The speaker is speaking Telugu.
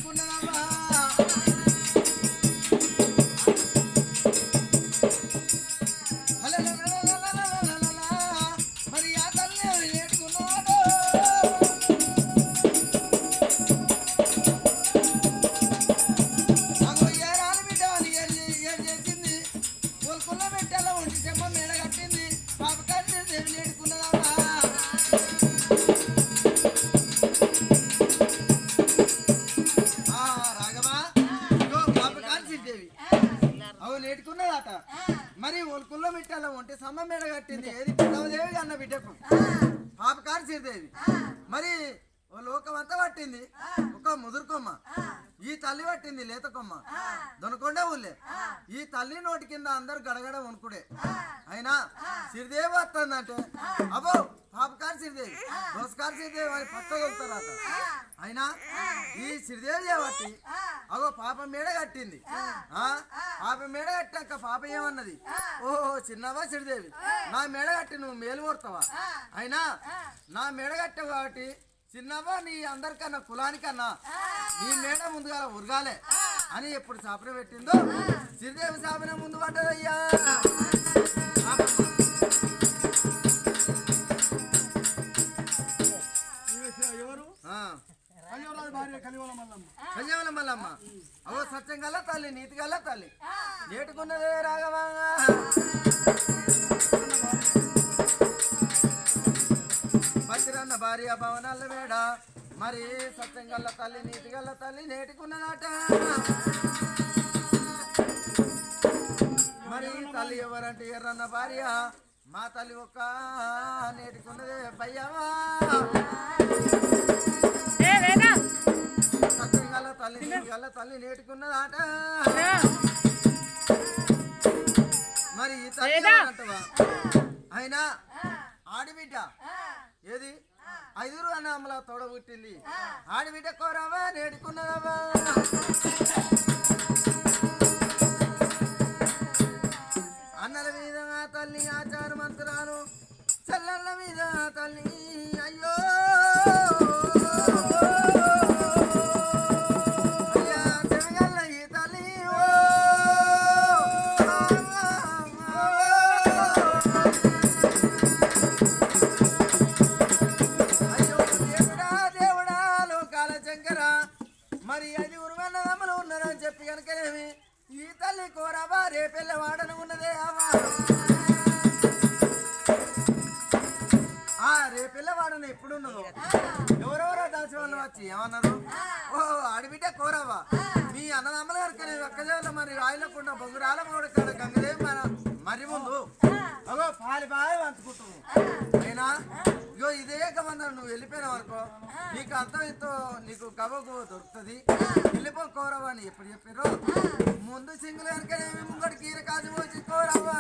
నేర్చుకున్నదమ్మా మరి ఆ తల్లి నేర్చుకున్నాడు నాకు ఏరాలు బిడ్డ అని ఏం చేసింది కొలుకుల్ల పెట్టాల ఒంటి చెమ్మ మేడ కట్టింది పాప కట్టి దేవి నేర్చుకున్నదమ్మా రాఘవా పాప కాల్చి దేవి అవు నేర్చుకున్నదట మరి ఒలుకుల్లో పెట్టాల ఒంటి సమ్మ మేడ కట్టింది ఏది దేవి అన్న బిడ్డకు పాప కాల్చి దేవి మరి ఓ లోకమంతా పట్టింది ఒక ముదురుకొమ్మ ఈ తల్లి పట్టింది లేత కొమ్మ దొనకొండ ఊళ్ళే ఈ తల్లి నోటి కింద అందరు గడగడ వణుకుడే అయినా సిరిదేవి వస్తుందంటే అబ్బో పాపకారు సిరిదేవి దోసకారు సిరిదేవి అని పచ్చగొలుతారట అయినా ఈ సిరిదేవి చేయబట్టి అగో పాప మేడ కట్టింది పాప మేడ కట్టాక పాప ఏమన్నది ఓహో చిన్నవా సిరిదేవి నా మేడ కట్టి నువ్వు మేలు కొడతావా అయినా నా మేడ కట్టావు కాబట్టి చిన్నవా నీ అందరికన్నా కులానికన్నా నీ మేడ ముందుగా ఉరగాలే అని ఎప్పుడు శాపన పెట్టిందో శ్రీదేవి శాపన ముందు పడ్డదయ్యా కళ్యాణ మల్లమ్మ అవో సత్యం గల్ల తల్లి నీతి గల్ల తల్లి నేటుకున్నదే రాఘవా పచ్చిరన్న భార్య భవనాల వేడ మరి సత్యం గల్ల తల్లి నీతి గల్ల తల్లి నేటికున్నదాట మరి తల్లి ఎవరంటే ఎర్రన్న భార్య మా తల్లి ఒక్క నేటికున్నదే పయ్యవా సత్యం గల్ల తల్లి నీతి గల్ల తల్లి నేటికున్నదాట మరి ఈ తల్లి అంటవా అయినా ఆడిబిడ్డ ఏది 5 అన్నమ్మల తోడ పుట్టింది ఆడిబిడ్డ కోరావా నేడుకున్నదవా అన్నల మీద తల్లి ఆచార మంత్రాలు చల్లల మీద తల్లి అయ్యో మరి 5 అన్నదమ్ములు ఉన్నారని చెప్పి కనుకనేమి ఈ తల్లి కోరావా రేపెళ్ళ వాడను ఉన్నదే అమ్మా రేపెళ్ళ వాడను ఎప్పుడున్నదో ఎవరెవరో దాచి వాళ్ళు వచ్చి ఏమన్నారు ఓ ఆడిబిడ్డ కోరావా మీ అన్నదమ్ముల కనుక ఒక్కదేవుల మరి రాయలకుండా బొంగురాల కూడా గంగదేవి మన మరి ముందు అగో పాలి బాగా వంచుకుంటున్నావు అయినా ఇగో ఇదే గమందరం నువ్వు వెళ్ళిపోయినావు అనుకో నీకు అంతం ఎంతో నీకు గబకు దొరుకుతుంది వెళ్ళిపో కోరవా అని ఎప్పుడు చెప్పారో ముందు సింగులు కనుక ముంగడికి కాజు పోసి కోరవా